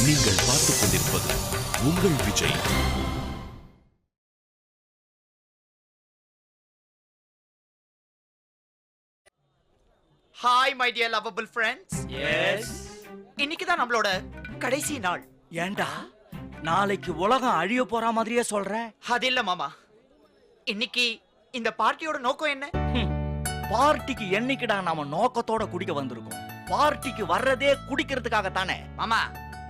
நீங்கள் பார்த்துக் கொண்டிருப்பது உங்கள் Vijay. Hi my dear lovable friends. Yes. இன்னைக்கு தான் நம்மளோட கடைசி நாள். ஏண்டா நாளைக்கு உலகம் அழிய போற மாதிரியே சொல்ற? அது இல்ல மாமா, இன்னைக்கு இந்த பார்ட்டியோட நோக்கம் என்ன? பார்ட்டிக்கு என்னைக்குடா நாம நோக்கத்தோட குடிக்க வந்திருக்கோம்? பார்ட்டிக்கு வர்றதே குடிக்கிறதுக்காக தானே. மாமா,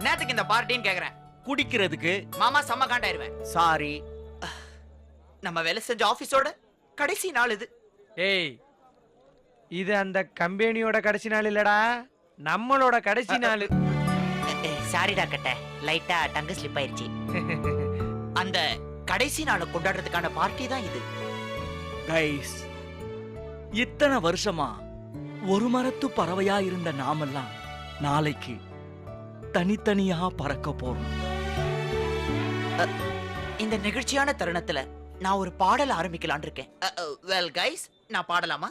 நேத்துக்கு இந்த பார்ட்டின்னு கேக்குறேன். குடிக்கிறதுக்கு. மாமா செம்ம காண்டாயிருவேன். சாரி. நம்ம வேலை செஞ்ச ஆபீஸோட கடைசி நாள் இது. ஏய், இது அந்த கம்பெனியோட கடைசி நாள் இல்லடா, நம்மளோட கடைசி நாள். சாரிடா கட்ட, லைட்டா டங்கு ஸ்லிப் ஆயிருச்சு. அந்த கடைசி நாளை கொண்டாடுறதுக்கான பார்ட்டி தான் இது. கைஸ், இத்தனை வருஷமா ஒரு மரத்து பறவையா இருந்த நாமெல்லாம் நாளைக்கு தனித்தனியா பறக்க போறோம். இந்த நிகழ்ச்சியான தருணத்துல நான் ஒரு பாடல் ஆரம்பிக்கலான் இருக்கேன். வெல் கைஸ், நான் பாடலாமா?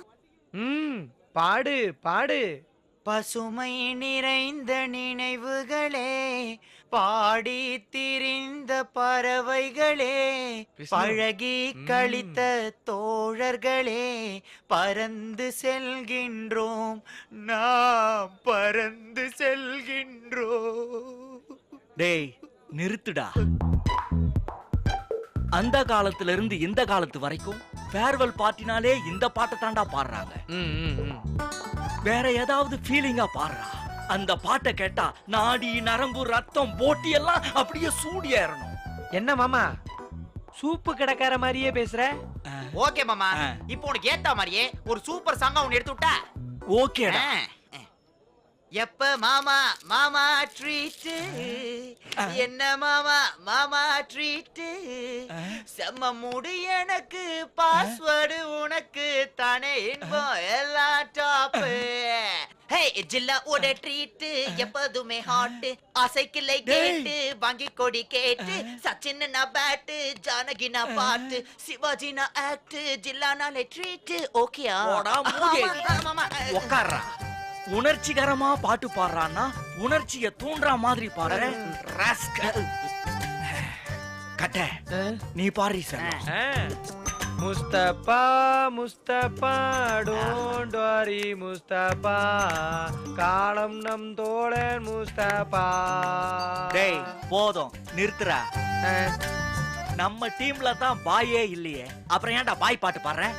பாடு பாடு. பசுமை நிறைந்த நினைவுகளே, பாடி திரிந்த பறவைகளே, பழகி கழித்த தோழர்களே, பறந்து செல்கின்றோம், நாம் பறந்து செல்கின்றோம். டேய் நிறுத்துடா. அந்த காலத்துல இருந்து இந்த காலத்து வரைக்கும் ஃபேர்வெல் பார்ட்டினாலே இந்த பாட்டை தாண்டா பாடுறாங்க. வேற ஏதாவது ஃபீலிங்கா பாடுறா. அந்த பாட்டை கேட்டா நாடி நரம்பு ரத்தம் போட்டி எல்லாம் அப்படியே சூடி ஏறணும். என்ன மாமா, சூப்பு கடைக்கார மாதிரியே பேசுற? ஓகே மாமா, இப்போ உனக்கு ஏத்த மாதிரியே ஒரு சூப்பர் சாங்கா ஒன்னு எடுத்து விட்டா ஓகேடா. எப்ப மாமா மாமா ட்ரீட், என்ன மாமா மாமா ட்ரீட், செம்ம முடி எனக்கு பாஸ்வேர்டு உனக்கு தானே இன்பம் எல்லாம் டாப். ஹே ஜில்லா ஓட ட்ரீட் எப்பதுமே ஹாட், ஆசைக்கிளை கேட்டு வாங்கி கொடி கேட்டு, சச்சின் நான் பேட்டு ஜானகி நான் பாட்டு, சிவாஜி நான் ஆக்ட், ஜில்லா நாளே ட்ரீட். ஓகேயா? உட்கார்றா. உணர்ச்சிகரமா பாட்டு பாடுறான்னா உணர்ச்சியை தூண்டுற மாதிரி பாடுற. கட்ட நீ பாடுறீ sir. Mustafa Mustafa don't worry Mustafa, காலம் நம் தோழன் முஸ்தபா. டேய் போதும் நிறுத்துறா. நம்ம டீம்ல தான் பாயே இல்லையே, அப்புறம் ஏன்டா பாய் பாட்டு பாடுற?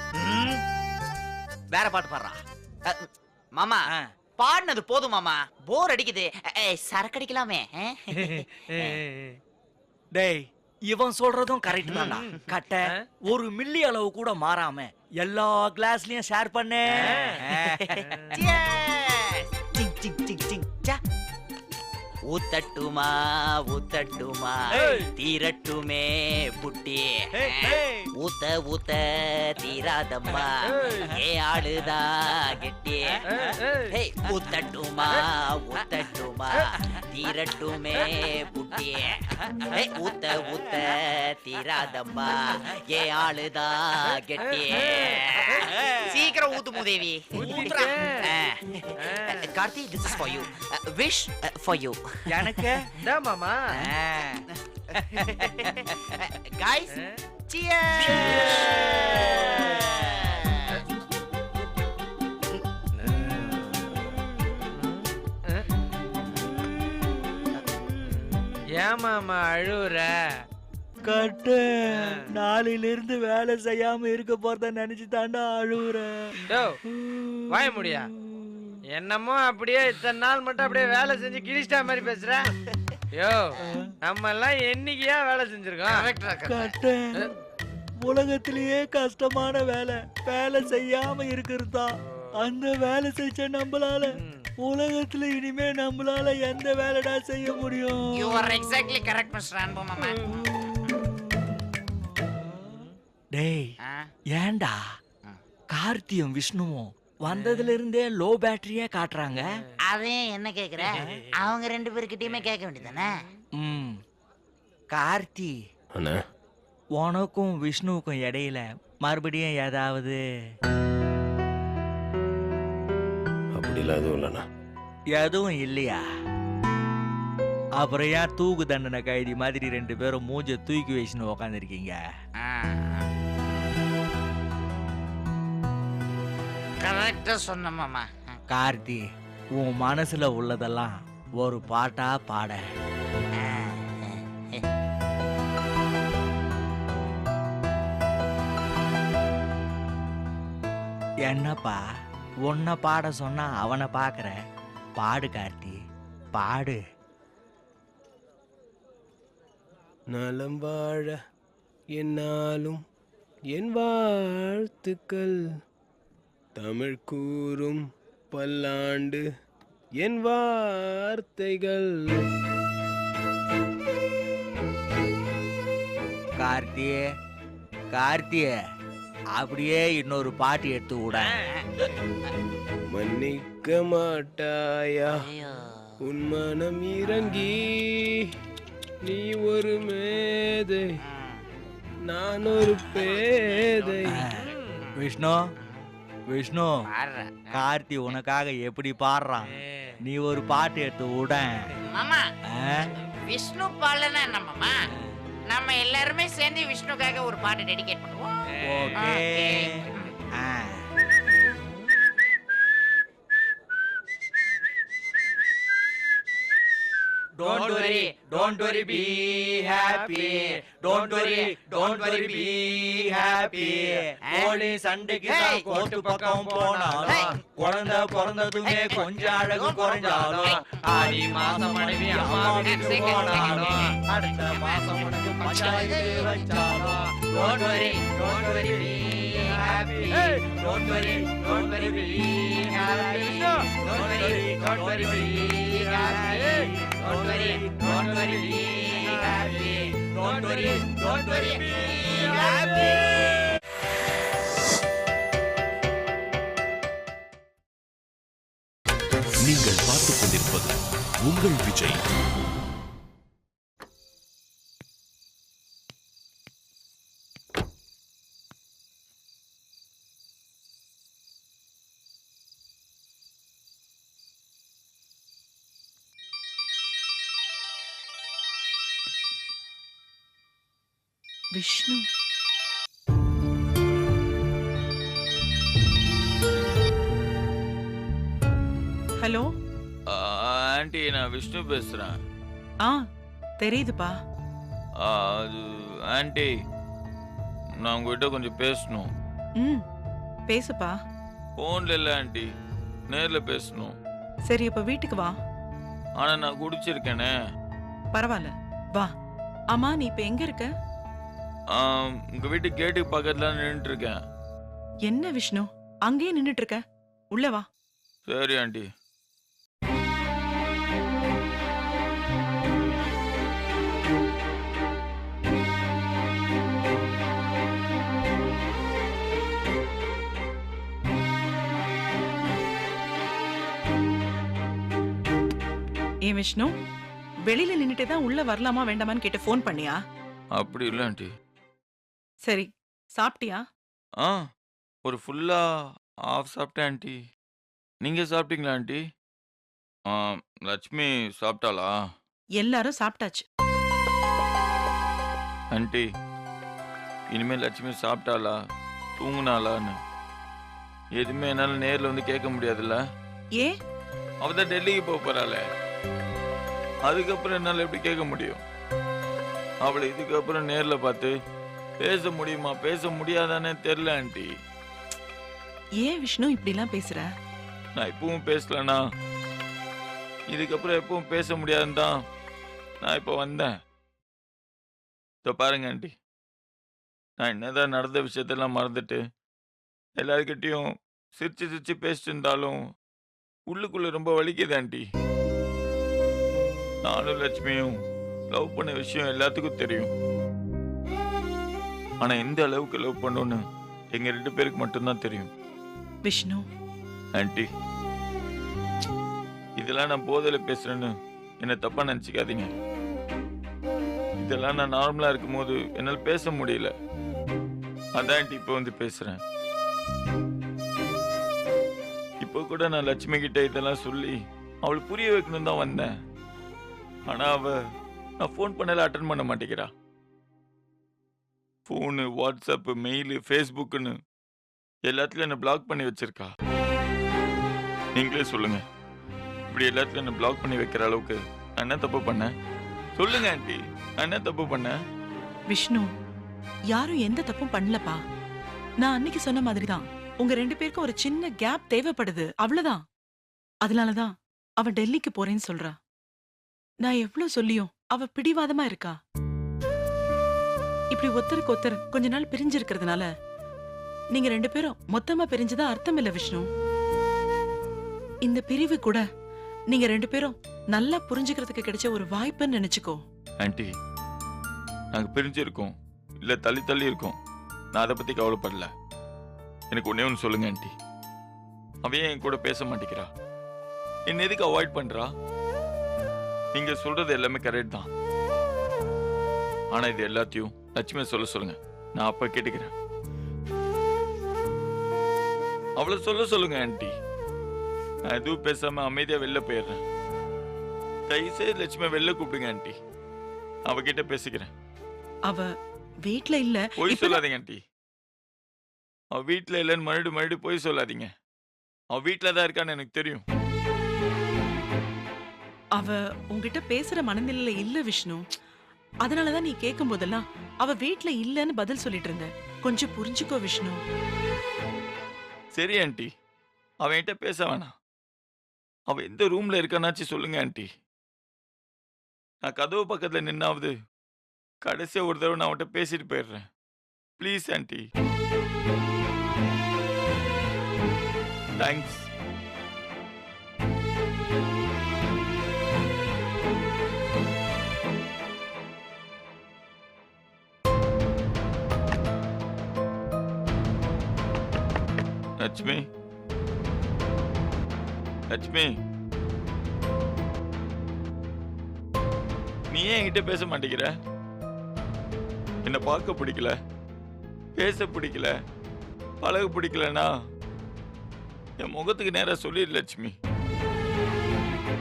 வேற பாட்டு பாடுறா. மாமா பாடினது போதும் மாமா, போர் அடிக்குது. சரக்கு அடிக்கலாமே. டேய் இவன் சொல்றதும் கரெக்ட் தான்டா. கட்ட ஒரு மில்லி அளவு கூட மாறாம எல்லா கிளாஸ்லயும் ஷேர் பண்ணே. ஊத்தட்டுமா ஊத்தட்டுமா தீரட்டுமே புட்டி, ஊத்த ஊத்த தீராதம்மா ஏ ஆளுதா கெட்டி. ஊத்தட்டுமா ஊத்தட்டுமா தீரட்டுமே புட்டி, ஊத்த ஊத்த தீராதம்மா ஏ ஆளுதா கெட்டி. சீக்கிரம் ஊத்து மூதேவி. Karthi, this is for you. Wish for you. எனக்கு டா மாமா. Guys, cheers. ஏன் மாமா அழுவுற? கட்ட நாளையில இருந்து வேலை செய்யாம இருக்க போறத நினைச்சு தாண்டா அழுவுறேன். வாய முடியா? என்னமோ அப்படியே இத்தனை நாள் மட்டும் அப்படியே வேலை செஞ்சு கிழிச்சிட்டா மாதிரி பேசுற. யோ, நம்ம எல்லாம் என்னைக்கியா வேலை செஞ்சிருக்கோம்? கட்ட உலகத்திலேயே கஷ்டமான வேலை வேலை செய்யாம இருக்கிறது தான். அந்த வேலை செஞ்ச நம்மளால உலகத்துல இனிமே நம்மளால எந்த வேலைடா செய்ய முடியும்? You are exactly correct, Mr. Anbu Mama. டேய் ஏண்டா கார்த்தியும் விஷ்ணுவும் வந்ததுல இருந்தே லோ பேட்டரியே காட்டுறாங்க. அதே என்ன கேக்குற? அவங்க ரெண்டு பேர்கிட்டயுமே கேட்க வேண்டியதானே? கார்த்தி, உனக்கும் விஷ்ணுவுக்கும் இடையில மறுபடியும் ஏதாவது? அப்படிலாம் எதுவும் இல்லைண்ணா. எதுவும் இல்லையா? அப்புறம் ஏன் தூக்கு தண்டனை கைதி மாதிரி 2 பேரும் மூஞ்ச தூக்கி வச்சுன்னு உக்காந்துருக்கீங்க? கரெக்டா சொன்ன மாமா. கார்த்தி, உன் மனசுல உள்ளதெல்லாம் ஒரு பாட்டா பாட. என்னப்பா உன்னை பாட சொன்னா அவனை பாக்குற? பாடு கார்த்தி, பாடு. நலம் வாழ என்னாலும் என் வாழ்த்துக்கள், தமிழ் கூறும் பல்லாண்டு என் வார்த்தைகள். கார்த்தியே, கார்த்தியே, அப்படியே இன்னொரு பாட்டு எடுத்து விட. மன்னிக்க மாட்டாயா உன் மனம் இறங்கி, நீ ஒரு மேதை நான் ஒரு பேதை. விஷ்ணு, விஷ்ணு, கார்த்தி உனக்காக எப்படி பாடுறான், நீ ஒரு பாட்டு எடுத்து விட. மாமா, விஷ்ணு பாடலன்னா என்ன மாமா? நம்ம எல்லாருமே சேர்ந்து விஷ்ணுக்காக ஒரு பாட்டு டெடிகேட் பண்ணுவோம். Okay. Don't worry, don't worry, be happy. Don't worry, don't worry, be happy. ஓடி சண்டைக்கு தான் கோட்டு பக்கம் போனாலும், குழந்தை பிறந்ததுமே கொஞ்சம் அழகு குறைஞ்சாலும், ஆடி மாசம் மனைவி அம்மா வீட்டுக்கு போனாலும், அடுத்த மாசம் உனக்கு பஞ்சாயத்து வச்சாலும், don't worry, don't worry, be happy. Don't worry, don't worry, be happy. Don't worry, don't worry, be happy. Don't worry, don't worry, be happy. Don't worry, don't worry, be happy. நீங்கள் பார்த்துக் கொண்டிருப்பது உங்கள் விஜய். விஷ்ணு, ஹலோ. ஆண்டி, நான் விஷ்ணு பேசுறேன். ஆ, தெரியுதுப்பா. அது aunty, நான் உங்ககிட்ட கொஞ்சம் பேசணும். ம், பேசுப்பா. போன்ல இல்ல ஆண்டி, நேர்ல பேசணும். சரி, அப்ப வீட்டுக்கு வா. ஆனா நான் குடிச்சிருக்கேனே. பரவாயில்ல, வா. ஆமா, நீ இப்ப எங்க இருக்க? உங்க வீட்டு கேட்டுக்கு பக்கத்துல நின்றுட்டு இருக்கேன். என்ன விஷ்ணு, அங்கேயே நின்னுட்டு இருக்க? உள்ள வா. சரி ஆண்டி. ஏன் விஷ்ணு, வெளியில நின்னுட்டே தான் உள்ள வரலாமா வேண்டாமான்னு கேட்டு ஃபோன் பண்ணியா? அப்படி இல்ல ஆண்டி. சரி, சாப்பிட்டியா? ஒரு ஃபுல்லா ஆஃப் சாப்பிட்டேன் ஆண்டி. நீங்க சாப்பிட்டீங்களா ஆண்டி? லட்சுமி சாப்பிட்டாளா? எல்லாரும் சாப்பிட்டாச்சு. ஆண்டி, இனிமேல் லட்சுமி சாப்பிட்டாளா தூங்குனாளான்னு எதுவுமே என்னால நேர்ல வந்து கேட்க முடியாதுல்ல? ஏ, அவதான் டெல்லிக்கு போக போறாளே, அதுக்கப்புறம் என்னால எப்படி கேட்க முடியும்? அவளை இதுக்கப்புறம் நேர்ல பார்த்து பேச முடியுமா பேச முடியாதானே தெரியல ஆண்டி. ஏன் விஷ்ணு இப்படி எல்லாம் பேசுற? நான் இப்பவும் பேசலனா இதுக்கப்புறம் எப்பவும் பேச முடியாதுன்னு தான் நான் இப்போ வந்தேன். இதோ பாருங்க ஆண்டி, நான் என்னதான் நடந்த விஷயத்தெல்லாம் மறந்துட்டு எல்லாருக்கிட்டையும் சிரிச்சு சிரிச்சு பேசிட்டு இருந்தாலும் உள்ளுக்குள்ள ரொம்ப வலிக்குது ஆண்டி. நானும் லட்சுமியும் லவ் பண்ண விஷயம் எல்லாத்துக்கும் தெரியும். ஆனா எந்த அளவுக்கு லவ் பண்ணோன்னு எங்க 2 பேருக்கு மட்டும்தான் தெரியும். விஷ்ணு, ஆண்டி, இதெல்லாம் நான் போதையில பேசுறேன்னு என்ன தப்பா நினைச்சுக்காதீங்க. இதெல்லாம் நான் நார்மலா இருக்கும் போது என்னால் பேச முடியல, அதான் ஆண்டி இப்போ வந்து பேசுறேன். இப்போ கூட நான் லட்சுமி கிட்ட இதெல்லாம் சொல்லி அவளுக்கு புரிய வைக்கணும் தான் வந்தேன். ஆனா அவ நான் ஃபோன் பண்ணல அட்டன் பண்ண மாட்டேங்கிறா. ஃபோனு, வாட்ஸ்அப், மெயில், ஃபேஸ்புக்னு எல்லாத்துலயும் என்ன பிளாக் பண்ணி வச்சிருக்கா. நீங்களே சொல்லுங்க, இப்படி எல்லாத்துலயும் என்ன பிளாக் பண்ணி வைக்கிற அளவுக்கு நான் என்ன தப்பு பண்ணேன்? சொல்லுங்க ஆண்டி, நான் என்ன தப்பு பண்ணேன்? விஷ்ணு, யாரும் எந்த தப்பும் பண்ணலப்பா. நான் அன்னைக்கு சொன்ன மாதிரிதான், உங்க 2 பேருக்கும் ஒரு சின்ன கேப் தேவைப்படுது, அவ்வளவுதான். அதனாலதான் அவ டெல்லிக்கு போறேன்னு சொல்றா. நான் எவ்வளவு சொல்லியும் அவ பிடிவாதமா இருக்கா. இப்படி ஒருத்தருக்கு ஒருத்தர் கொஞ்ச நாள் பிரிஞ்சு இருக்கிறதுனால நீங்க 2 பேரும் மொத்தமா பிரிஞ்சதா அர்த்தம் இல்ல விஷ்ணு. இந்த பிரிவு கூட நீங்க 2 பேரும் நல்லா புரிஞ்சுக்கிறதுக்கு கிடைச்ச ஒரு வாய்ப்புன்னு நினைச்சுக்கோ. ஆண்டி, நாங்க பிரிஞ்சிருக்கோம், இல்ல தள்ளி தள்ளி இருக்கோம், நான் அதை பத்தி கவலைப்படல. எனக்கு ஒன்னே ஒன்று சொல்லுங்க ஆண்டி, அவ ஏன் என் கூட பேச மாட்டேங்கிறா? என்ன எதுக்கு அவாய்ட் பண்றா? நீங்க சொல்றது எல்லாமே கரெக்ட் தான், ஆனா இது எல்லாத்தையும் லட்சுமியை சொல்லுங்க, நான் அப்ப கேட்டுக்கிறேன். அவளை சொல்லுங்க ஆண்டி. நான் எதுவும் பேசாம அமைதியா வெளில போயிடுறேன். தயவுசெய்து லட்சுமியை வெளில கூப்பிடுங்க ஆண்டி, அவகிட்ட பேசிக்கிறேன். அவ வீட்ல இல்ல. போய் சொல்லாதீங்க ஆண்டி, அவ வீட்டுல இல்லைன்னு மறுபடியும் போய் சொல்லாதீங்க. அவ வீட்டுல தான் இருக்கான்னு எனக்கு தெரியும். அவ உன்கிட்ட பேசுற மனநிலையில இல்ல விஷ்ணு. அதனாலதான் நீ கேட்கும் போதெல்லாம் அவ வீட்ல இல்லன்னு பதில் சொல்லிட்டு இருந்த. கொஞ்சம் புரிஞ்சுக்கோ விஷ்ணு. சரி ஆண்டி, அவன் என்கிட்ட பேச வேணாம். அவ எந்த ரூம்ல இருக்கானாச்சு சொல்லுங்க ஆண்டி. நான் கதவு பக்கத்துல நின்னாவது கடைசியா ஒரு தடவை நான் அவன்கிட்ட பேசிட்டு போயிடுறேன். Please aunty. Thanks. Lakshmi, Lakshmi, நீ ஏன் என்கிட்ட பேச மாட்டேங்கிற? என்ன பார்க்க பிடிக்கல, பேச பிடிக்கல, பழக பிடிக்கலனா என் முகத்துக்கு நேரா சொல்லிடு லட்சுமி.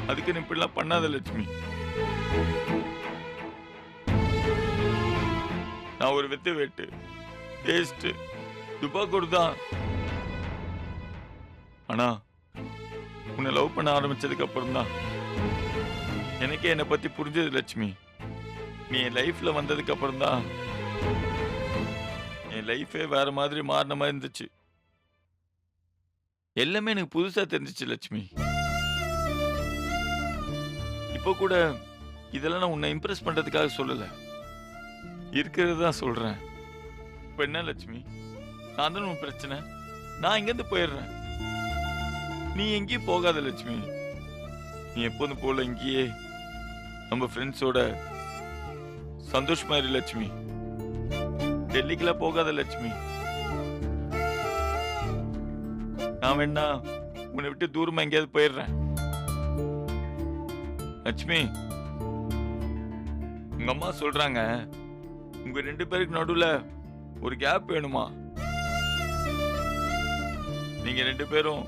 அதுக்கு நீ இப்படிலாம் பண்ணாத லட்சுமி. நான் ஒரு வித்து வெட்டு டேஸ்ட் துப்பாக்கூடு தான். ஆனா உன்னை லவ் பண்ண ஆரம்பிச்சதுக்கு அப்புறம் தான் எனக்கே என்னை பத்தி புரிஞ்சது லட்சுமி. நீ என் லைஃப்ல வந்ததுக்கு அப்புறம் தான் என் லைஃபே வேற மாதிரி மாறின மாதிரி இருந்துச்சு. எல்லாமே எனக்கு புதுசா தெரிஞ்சிச்சு லட்சுமி. இப்போ கூட இதெல்லாம் நான் உன்னை இம்ப்ரெஸ் பண்றதுக்காக சொல்லல, இருக்கிறது தான் சொல்றேன். இப்ப என்ன லட்சுமி, நான் தான் உன் பிரச்சனை. நான் இங்கிருந்து போயிடுறேன், நீ எங்கேயும் போகாத லட்சுமி. நீ எப்போதும் போல இங்கேயே நம்ம ஃப்ரெண்ட்ஸோட சந்தோஷமா இரு லட்சுமி. டெல்லிக்கெல்லாம் போகாத லட்சுமி. நான் வேணா உன்னை விட்டு தூரமா எங்கேயாவது போயிடுறேன் லட்சுமி. உங்க அம்மா சொல்றாங்க உங்க 2 பேருக்கு நடுவுல ஒரு கேப் வேணுமா. நீங்க 2 பேரும்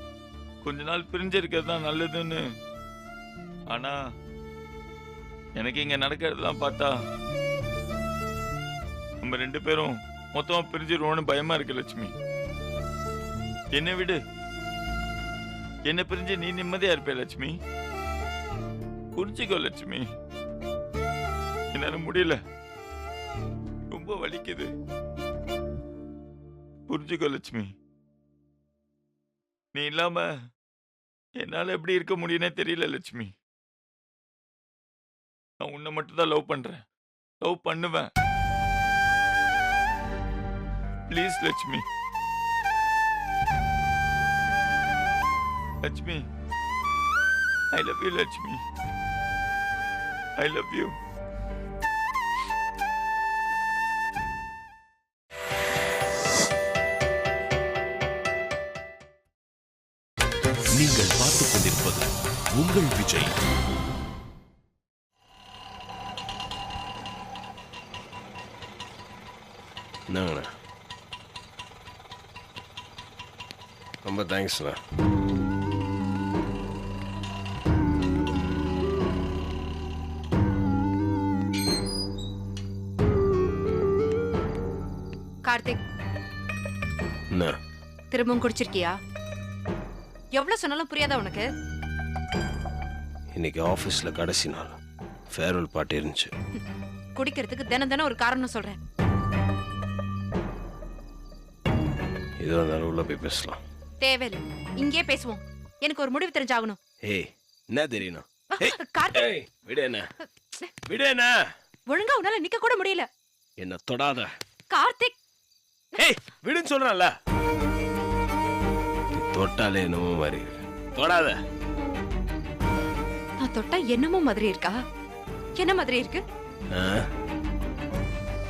கொஞ்ச நாள் பிரிஞ்சிருக்கிறது தான் நல்லதுன்னு. ஆனா எனக்கு இங்க நடக்கிறதெல்லாம் பார்த்தா நம்ம 2 பேரும் மொத்தமா பிரிஞ்சிருவோம்னு பயமா இருக்கு லட்சுமி. என்ன விடு, என்ன பிரிஞ்சு நீ நிம்மதியா இருப்பே லட்சுமி. புரிஞ்சுக்கோ லட்சுமி, என்னால முடியல, ரொம்ப வலிக்குது. புரிஞ்சுக்கோ லட்சுமி. நீ இல்லாம என்னால எப்படி இருக்க முடியும்னே தெரியல லட்சுமி. நான் உன்னை மட்டும் தான் லவ் பண்றேன், லவ் பண்ணுவேன். Please Lakshmi. Lakshmi, I love you Lakshmi. I love you. நீங்கள் பார்த்துக் கொண்டிருப்பது உங்கள் விஜய். என்னங்கண்ணா, ரொம்ப தேங்க்ஸ்ண்ணா. கார்த்திக், என்ன திரும்பவும் குடிச்சிருக்கியா? எவ்வளவு சொன்னாலும் புரியாதா உனக்கு? இன்னைக்கு ஆஃபீஸில் கடைசி நாள் ஃபேர்வெல் பார்ட்டி இருந்துச்சு. குடிக்கிறதுக்கு தினம் தினம் ஒரு காரணம் சொல்றேன். இதோ இருந்தாலும் உள்ள போய் பேசலாம். தேவையில்லை, இங்கே பேசுவோம். எனக்கு ஒரு முடிவு தெரிஞ்சாகணும். ஏய் என்ன தெரியணும்? கார்த்திக், ஏய் விடு என்ன, விடு என்ன, ஒழுங்கா உன்னால நிக்க கூட முடியல. என்ன தொடாத. கார்த்திக், ஏய் விடுன்னு சொல்றேன்ல. நீ தொட்டாலே என்னமோ மாதிரி இருக்கு. தொடாத. நான் தொட்டா என்னமோ மாதிரி இருக்கா? என்ன மாதிரி இருக்கு?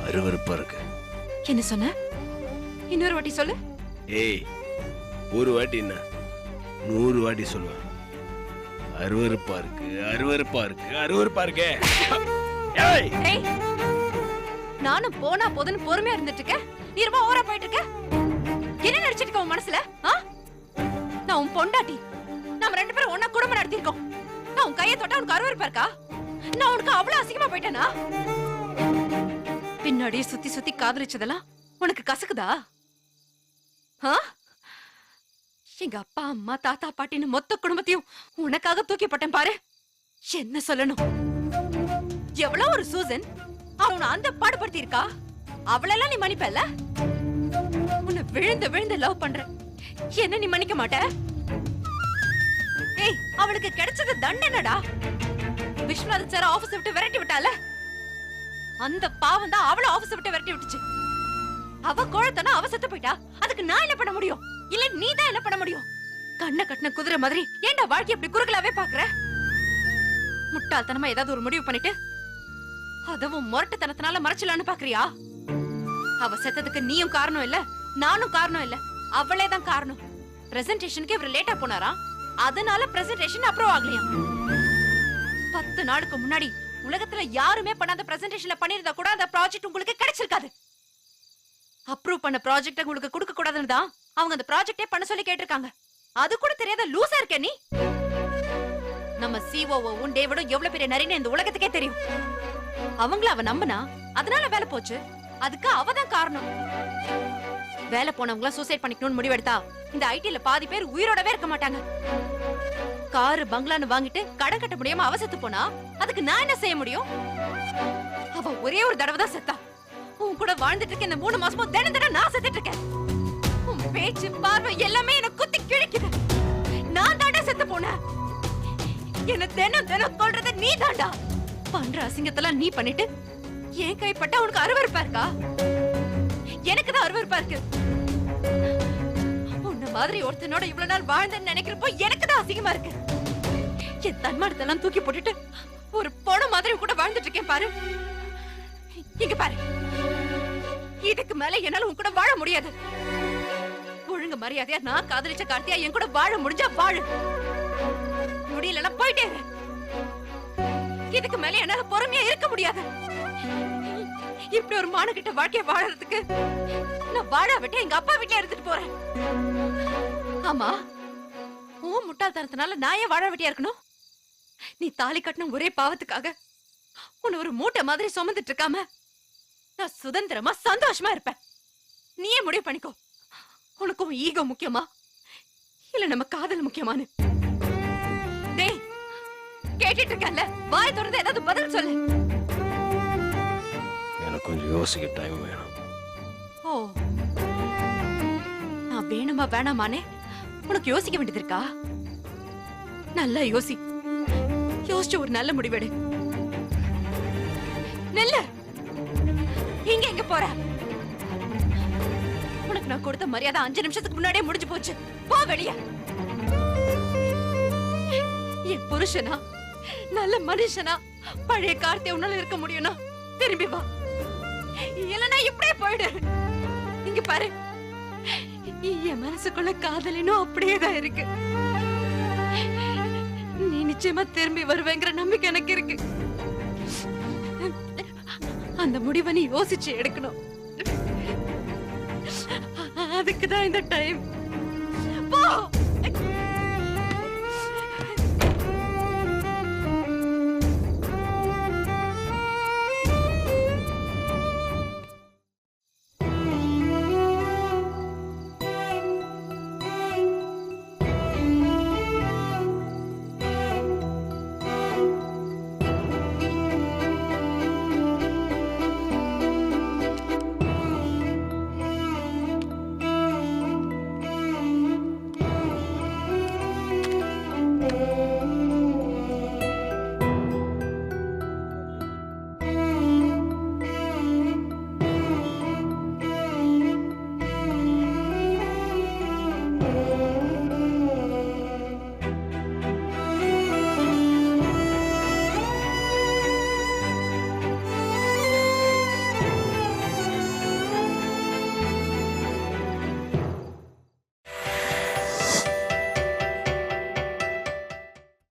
அருவருப்பா இருக்கு. என்ன சொன்ன? இன்னொரு வாட்டி சொல்லு. ஏய் ஒரு வாட்டி என்ன 100 வாட்டி சொல்லுவேன். அருவருப்பா இருக்கு, அருவருப்பா இருக்கு, அருவருப்பா இருக்கே. ஏய் ஏய், நானும் போனா போதுன்னு பொறுமையா இருந்துட்டு இருக்கேன். நீ ரொம்ப ஓவரா போயிட்டு இருக்க. என்ன நினைச்சிட்டு இருக்க உன் மனசுல? நான் உன் பொண்டாட்டி. நாம 2 பேரும் ஒண்ணா குடும்பம் நடத்திருக்கோம். நான் உன் கையை தொட்டா உனக்கு அருவருப்பா இருக்கா? நான் உனக்கு அவ்வளவு அசிங்கமா போயிட்டேனா? பின்னாடியே சுத்தி சுத்தி காதலிச்சதெல்லாம் உனக்கு கசக்குதா? எங்க அப்பா அம்மா தாத்தா பாட்டின்னு மொத்த குடும்பத்தையும் உனக்காக தூக்கி போட்டேன் பாரு. என்ன சொல்லணும்? எவ்வளவு ஒரு சூசன் அவனை அந்த பாடுபடுத்தி இருக்கா. அவளெல்லாம் நீ மன்னிப்பல்ல? உன்னை விழுந்து விழுந்து லவ் பண்ற என்ன நீ மன்னிக்க மாட்ட? ஏய், அவளுக்கு கிடைச்சது தண்டனடா. விஸ்வநாதன் சார் ஆபீஸ் விட்டு விரட்டி விட்டால, அந்த பாவம் தான் அவளை ஆபீஸ் விட்டு விரட்டி விட்டுச்சு. அவ கோழத்தனா அவ செத்து போயிட்டா. அதுக்கு நான் என்ன பண்ண முடியும்? இல்ல நீ தான் என்ன பண்ண முடியும்? கண்ண கட்டின குதிரை மாதிரி ஏன்டா வாழ்க்கை இப்படி குறுகலாவே பாக்குற? முட்டாள்தனமா ஏதாவது ஒரு முடிவு பண்ணிட்டு அதுவும் முரட்டுத்தனத்தினால மறைச்சலான்னு பாக்குறியா? அவ செத்ததுக்கு நீயும் காரணம் இல்ல, நானும் காரணம் இல்ல, அவளே தான் காரணம். பிரசன்டேஷனுக்கு இவர் லேட்டா போனாரா, அதனால பிரசன்டேஷன் அப்ரூவ் ஆகலையா. 10 நாளுக்கு முன்னாடி உலகத்துல யாருமே பண்ணாத பிரசன்டேஷன்ல பண்ணிருந்தா கூட அந்த ப்ராஜெக்ட் உங்களுக்கு கிடைச்சிருக்காது. அப்ரூவ் பண்ண ப்ராஜெக்ட் உங்களுக்கு கொடுக்க கூடாதுன்னு தான் அவங்க அந்த ப்ராஜெக்டே பண்ண சொல்லி கேட்டிருக்காங்க. அது கூட தெரியாத லூசா இருக்க நீ. நம்ம சிஓஓவும் டேவிடும் எவ்வளவு பெரிய நரின்னு இந்த உலகத்துக்கே தெரியும். அவங்கள அவ நம்பினா அதனால வேலை போச்சு. அதுக்கு அவதான் காரணம். வேலை போனவங்கள சூசைட் பண்ணிக்கணும்னு முடிவெடுத்தா இந்த ஐடில பாதி பேர் உயிரோடவே இருக்க மாட்டாங்க. காரு பங்களான்னு வாங்கிட்டு கடன் கட்ட முடியாம அவ செத்து போனா அதுக்கு நான் என்ன செய்ய முடியும்? அவ ஒரே ஒரு தடவை தான் செத்தா. உன் கூட வாழ்ந்துட்டு இருக்க இந்த 3 மாசமும் தினம் தினம் நான் செத்துட்டு இருக்கேன். உன் பேச்சு பார்வை எல்லாமே என்ன குத்தி கிழிக்குது. நான் தாண்டா செத்து போனேன். என்ன தினம் தினம் சொல்றது நீ தாண்டா. பண்ற அசிங்கத்தெல்லாம் நீ பண்ணிட்டு என் கைப்பட்டா உனக்கு அருவருப்பா இருக்கா? எனக்கு தான் அருவருப்பா இருக்கு. உன்ன மாதிரி ஒருத்தனோட இவ்வளவு நாள் வாழ்ந்தேன்னு நினைக்கிறப்போ எனக்கு தான் அசிங்கமா இருக்கு. என் தன்மானத்தெல்லாம் தூக்கி போட்டுட்டு ஒரு பொண்ணு மாதிரி கூட வாழ்ந்துட்டு இருக்கேன் பாரு. இங்க பாரு, இதுக்கு மேல என்னால உன் கூட வாழ முடியாது. ஒழுங்கு மரியாதையா நான் காதலிச்ச கார்த்தியா என் கூட வாழ முடிஞ்சா வாழு, முடியலன்னா போயிட்டே இரு. இதுக்கு மேல என்னால பொறுமையா இருக்க முடியாது. இப்படி ஒரு மானகிட்ட வாழ்க்கைய வாழறதுக்கு நான் வாழ விட்டு எங்க அப்பா வீட்டுல இருந்துட்டு போறேன். ஆமா, உன் முட்டாள்தனத்தினால நான் ஏன் வாழ வெட்டியா இருக்கணும்? நீ தாலி கட்டின ஒரே பாவத்துக்காக உன்னை ஒரு மூட்டை மாதிரி சுமந்துட்டு இருக்காம நான் சுதந்திரமா சந்தோஷமா இருப்பேன். நீயே முடிவு பண்ணிக்கோ, உனக்கு உன் ஈகோ முக்கியமா இல்ல நம்ம காதல் முக்கியமானு. டேய், கேட்டுட்டு இருக்கல, வாய் திறந்து ஏதாவது பதில் சொல்லு. எனக்கு கொஞ்சம் யோசிக்க டைம் வேணும். ஓ, நான் வேணுமா வேணாமானே உனக்கு யோசிக்க வேண்டியது இருக்கா? நல்லா யோசி. யோசிச்சு ஒரு நல்ல முடிவெடு. நல்ல இங்க எங்க போற? உனக்கு நான் கொடுத்த மரியாதை 5 நிமிஷத்துக்கு முன்னாடியே முடிஞ்சு போச்சு. போ வெளிய. என் புருஷனா, நல்ல மனுஷனா, பழைய கார்த்தியை உன்னால இருக்க முடியும்னா திரும்பி வா. இல்லனா இப்படியே போயிடு. இங்க பாரு, என் மனசுக்குள்ள காதலினும் அப்படியேதான் இருக்கு. நீ நிச்சயமா திரும்பி வருவேங்கிற நம்பிக்கை எனக்கு இருக்கு. அந்த முடிவை நீ யோசிச்சு எடுக்கணும். அதுக்குதான் இந்த டைம். போ.